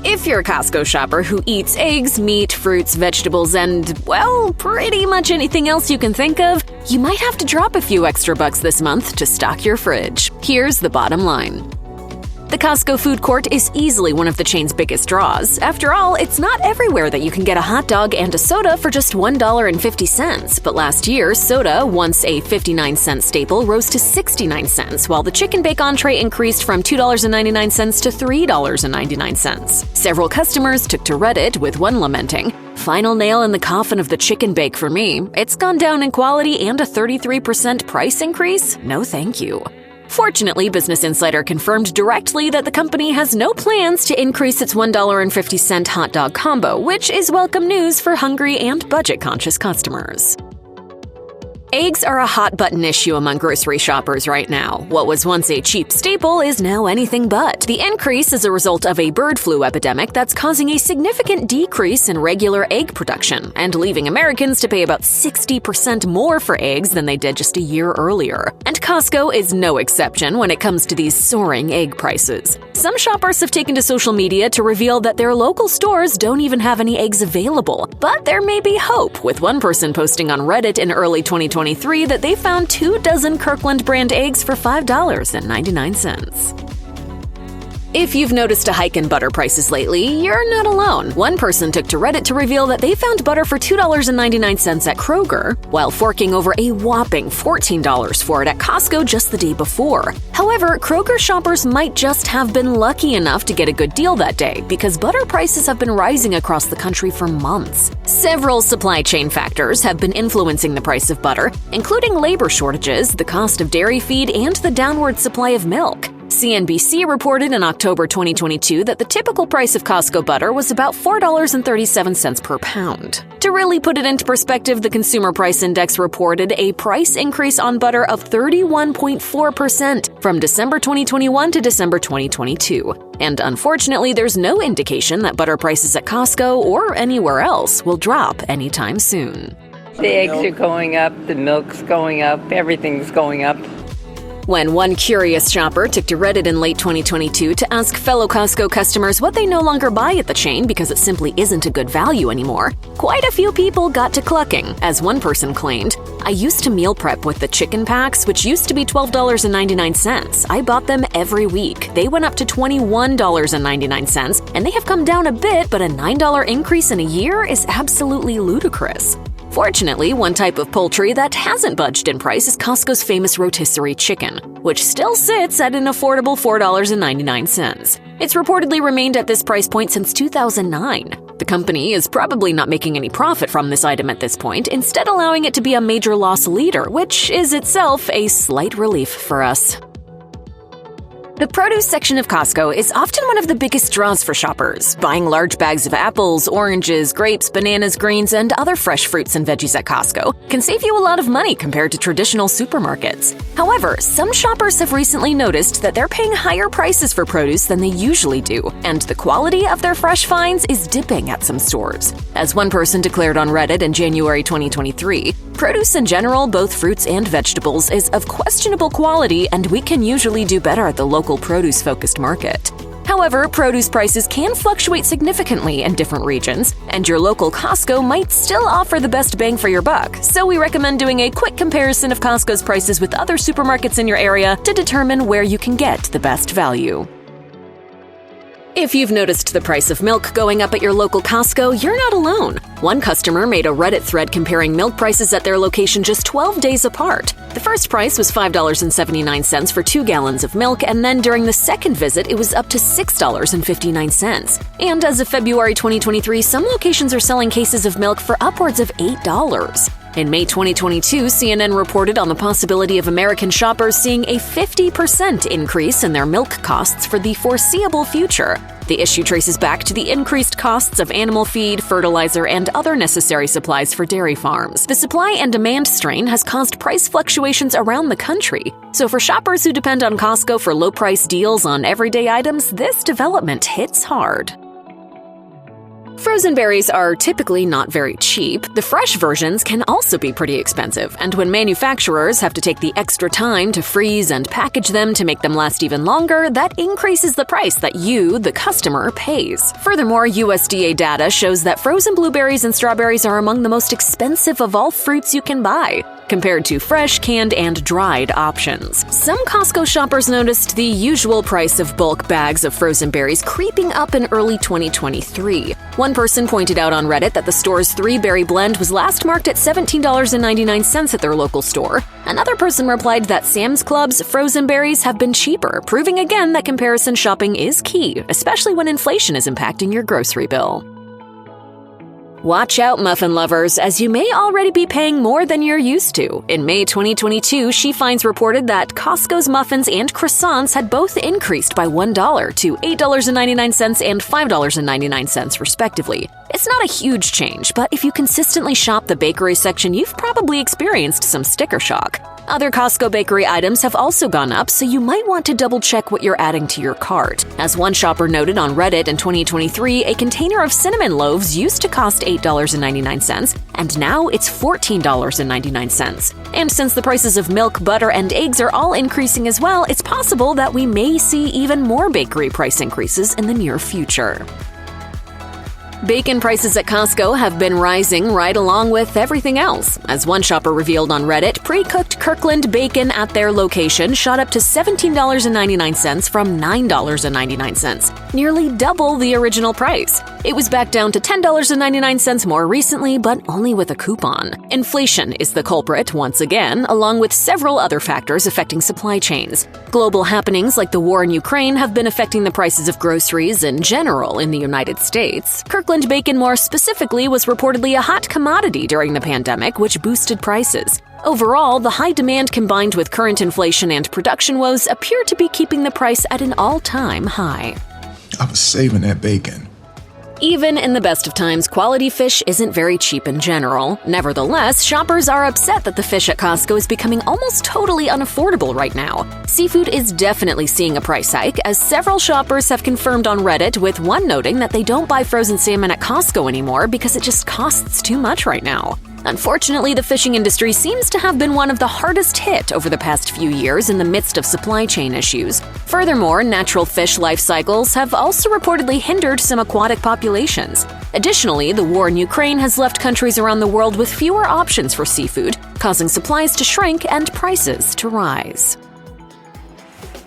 If you're a Costco shopper who eats eggs, meat, fruits, vegetables, and, well, pretty much anything else you can think of, you might have to drop a few extra bucks this month to stock your fridge. Here's the bottom line. The Costco food court is easily one of the chain's biggest draws. After all, it's not everywhere that you can get a hot dog and a soda for just $1.50. But last year, soda, once a 59-cent staple, rose to 69 cents, while the chicken bake entree increased from $2.99 to $3.99. Several customers took to Reddit, with one lamenting, "Final nail in the coffin of the chicken bake for me. It's gone down in quality and a 33% price increase? No thank you." Fortunately, Business Insider confirmed directly that the company has no plans to increase its $1.50 hot dog combo, which is welcome news for hungry and budget-conscious customers. Eggs are a hot-button issue among grocery shoppers right now. What was once a cheap staple is now anything but. The increase is a result of a bird flu epidemic that's causing a significant decrease in regular egg production and leaving Americans to pay about 60% more for eggs than they did just a year earlier. And Costco is no exception when it comes to these soaring egg prices. Some shoppers have taken to social media to reveal that their local stores don't even have any eggs available. But there may be hope, with one person posting on Reddit in early 2023 that they found 24 Kirkland brand eggs for $5.99. If you've noticed a hike in butter prices lately, you're not alone. One person took to Reddit to reveal that they found butter for $2.99 at Kroger, while forking over a whopping $14 for it at Costco just the day before. However, Kroger shoppers might just have been lucky enough to get a good deal that day, because butter prices have been rising across the country for months. Several supply chain factors have been influencing the price of butter, including labor shortages, the cost of dairy feed, and the downward supply of milk. CNBC reported in October 2022 that the typical price of Costco butter was about $4.37 per pound. To really put it into perspective, the Consumer Price Index reported a price increase on butter of 31.4% from December 2021 to December 2022. And unfortunately, there's no indication that butter prices at Costco or anywhere else will drop anytime soon. The eggs are going up, the milk's going up, everything's going up. When one curious shopper took to Reddit in late 2022 to ask fellow Costco customers what they no longer buy at the chain because it simply isn't a good value anymore, quite a few people got to clucking, as one person claimed, "I used to meal prep with the chicken packs, which used to be $12.99. I bought them every week. They went up to $21.99, and they have come down a bit, but a $9 increase in a year is absolutely ludicrous." Fortunately, one type of poultry that hasn't budged in price is Costco's famous rotisserie chicken, which still sits at an affordable $4.99. It's reportedly remained at this price point since 2009. The company is probably not making any profit from this item at this point, instead allowing it to be a major loss leader, which is itself a slight relief for us. The produce section of Costco is often one of the biggest draws for shoppers. Buying large bags of apples, oranges, grapes, bananas, greens, and other fresh fruits and veggies at Costco can save you a lot of money compared to traditional supermarkets. However, some shoppers have recently noticed that they're paying higher prices for produce than they usually do, and the quality of their fresh finds is dipping at some stores. As one person declared on Reddit in January 2023, "Produce in general, both fruits and vegetables, is of questionable quality, and we can usually do better at the local produce-focused market." However, produce prices can fluctuate significantly in different regions, and your local Costco might still offer the best bang for your buck, so we recommend doing a quick comparison of Costco's prices with other supermarkets in your area to determine where you can get the best value. If you've noticed the price of milk going up at your local Costco, you're not alone. One customer made a Reddit thread comparing milk prices at their location just 12 days apart. The first price was $5.79 for 2 gallons of milk, and then during the second visit, it was up to $6.59. And as of February 2023, some locations are selling cases of milk for upwards of $8. In May 2022, CNN reported on the possibility of American shoppers seeing a 50% increase in their milk costs for the foreseeable future. The issue traces back to the increased costs of animal feed, fertilizer, and other necessary supplies for dairy farms. The supply and demand strain has caused price fluctuations around the country. So for shoppers who depend on Costco for low-price deals on everyday items, this development hits hard. Frozen berries are typically not very cheap. The fresh versions can also be pretty expensive, and when manufacturers have to take the extra time to freeze and package them to make them last even longer, that increases the price that you, the customer, pays. Furthermore, USDA data shows that frozen blueberries and strawberries are among the most expensive of all fruits you can buy, compared to fresh, canned, and dried options. Some Costco shoppers noticed the usual price of bulk bags of frozen berries creeping up in early 2023. One person pointed out on Reddit that the store's 3-berry blend was last marked at $17.99 at their local store. Another person replied that Sam's Club's frozen berries have been cheaper, proving again that comparison shopping is key, especially when inflation is impacting your grocery bill. Watch out, muffin lovers, as you may already be paying more than you're used to. In May 2022, She Finds reported that Costco's muffins and croissants had both increased by $1 to $8.99 and $5.99 respectively. It's not a huge change, but if you consistently shop the bakery section, you've probably experienced some sticker shock. Other Costco bakery items have also gone up, so you might want to double-check what you're adding to your cart. As one shopper noted on Reddit in 2023, a container of cinnamon loaves used to cost $8.99, and now it's $14.99. And since the prices of milk, butter, and eggs are all increasing as well, it's possible that we may see even more bakery price increases in the near future. Bacon prices at Costco have been rising right along with everything else. As one shopper revealed on Reddit, pre-cooked Kirkland bacon at their location shot up to $17.99 from $9.99, nearly double the original price. It was back down to $10.99 more recently, but only with a coupon. Inflation is the culprit once again, along with several other factors affecting supply chains. Global happenings like the war in Ukraine have been affecting the prices of groceries in general in the United States. Kirkland bacon, more specifically, was reportedly a hot commodity during the pandemic, which boosted prices. Overall, the high demand combined with current inflation and production woes appear to be keeping the price at an all-time high. I was saving that bacon. Even in the best of times, quality fish isn't very cheap in general. Nevertheless, shoppers are upset that the fish at Costco is becoming almost totally unaffordable right now. Seafood is definitely seeing a price hike, as several shoppers have confirmed on Reddit, with one noting that they don't buy frozen salmon at Costco anymore because it just costs too much right now. Unfortunately, the fishing industry seems to have been one of the hardest hit over the past few years in the midst of supply chain issues. Furthermore, natural fish life cycles have also reportedly hindered some aquatic populations. Additionally, the war in Ukraine has left countries around the world with fewer options for seafood, causing supplies to shrink and prices to rise.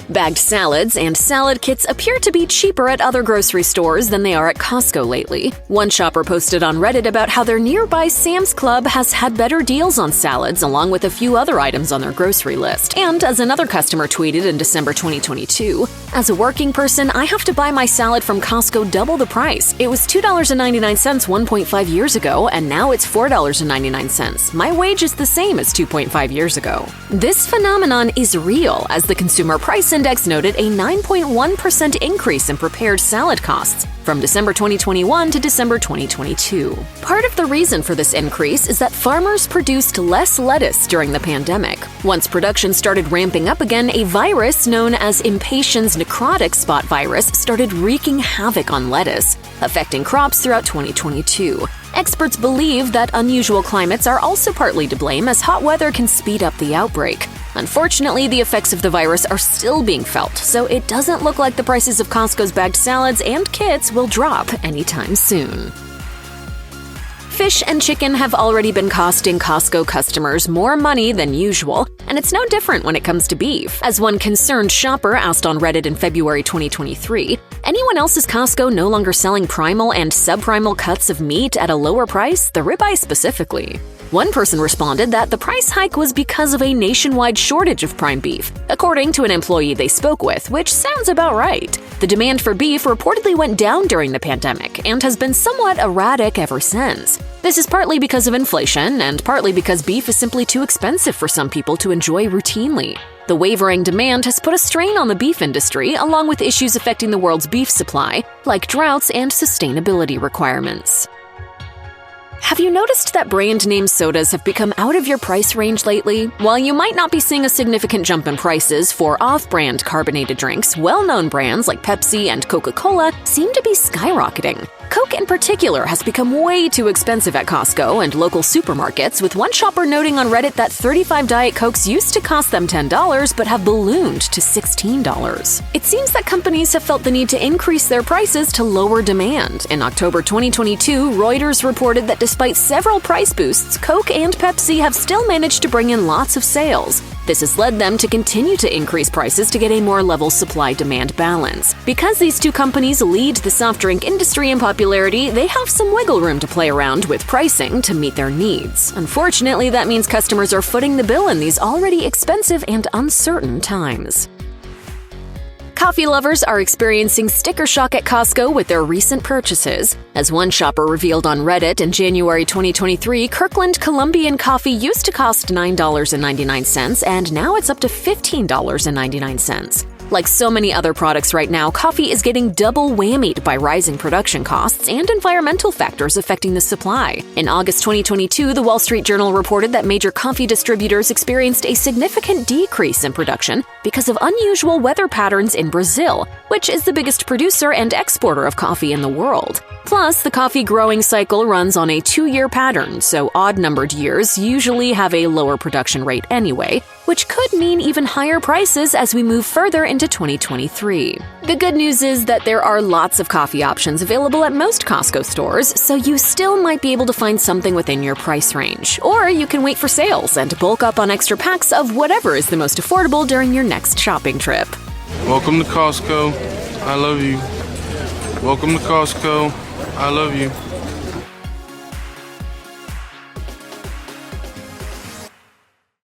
Bagged salads and salad kits appear to be cheaper at other grocery stores than they are at Costco lately. One shopper posted on Reddit about how their nearby Sam's Club has had better deals on salads, along with a few other items on their grocery list. And as another customer tweeted in December 2022, "As a working person, I have to buy my salad from Costco double the price. It was $2.99 1.5 years ago, and now it's $4.99. My wage is the same as 2.5 years ago." This phenomenon is real, as the Consumer Price Index noted a 9.1% increase in prepared salad costs from December 2021 to December 2022. Part of the reason for this increase is that farmers produced less lettuce during the pandemic. Once production started ramping up again, a virus known as Impatiens necrotic spot virus started wreaking havoc on lettuce, affecting crops throughout 2022. Experts believe that unusual climates are also partly to blame, as hot weather can speed up the outbreak. Unfortunately, the effects of the virus are still being felt, so it doesn't look like the prices of Costco's bagged salads and kits will drop anytime soon. Fish and chicken have already been costing Costco customers more money than usual, and it's no different when it comes to beef. As one concerned shopper asked on Reddit in February 2023, "Anyone else is Costco no longer selling primal and subprimal cuts of meat at a lower price, the ribeye specifically?" One person responded that the price hike was because of a nationwide shortage of prime beef, according to an employee they spoke with, which sounds about right. The demand for beef reportedly went down during the pandemic and has been somewhat erratic ever since. This is partly because of inflation and partly because beef is simply too expensive for some people to enjoy routinely. The wavering demand has put a strain on the beef industry, along with issues affecting the world's beef supply, like droughts and sustainability requirements. Have you noticed that brand name sodas have become out of your price range lately? While you might not be seeing a significant jump in prices for off-brand carbonated drinks, well-known brands like Pepsi and Coca-Cola seem to be skyrocketing. Coke in particular has become way too expensive at Costco and local supermarkets, with one shopper noting on Reddit that 35 Diet Cokes used to cost them $10 but have ballooned to $16. It seems that companies have felt the need to increase their prices to lower demand. In October 2022, Reuters reported that despite several price boosts, Coke and Pepsi have still managed to bring in lots of sales. This has led them to continue to increase prices to get a more level supply-demand balance. Because these two companies lead the soft drink industry in popularity, they have some wiggle room to play around with pricing to meet their needs. Unfortunately, that means customers are footing the bill in these already expensive and uncertain times. Coffee lovers are experiencing sticker shock at Costco with their recent purchases. As one shopper revealed on Reddit in January 2023, Kirkland Colombian coffee used to cost $9.99, and now it's up to $15.99. Like so many other products right now, coffee is getting double whammied by rising production costs and environmental factors affecting the supply. In August 2022, the Wall Street Journal reported that major coffee distributors experienced a significant decrease in production because of unusual weather patterns in Brazil, which is the biggest producer and exporter of coffee in the world. Plus, the coffee growing cycle runs on a 2-year pattern, so odd-numbered years usually have a lower production rate anyway, which could mean even higher prices as we move further into 2023. The good news is that there are lots of coffee options available at most Costco stores, so you still might be able to find something within your price range. Or you can wait for sales and bulk up on extra packs of whatever is the most affordable during your next shopping trip. Welcome to Costco. I love you. Welcome to Costco. I love you.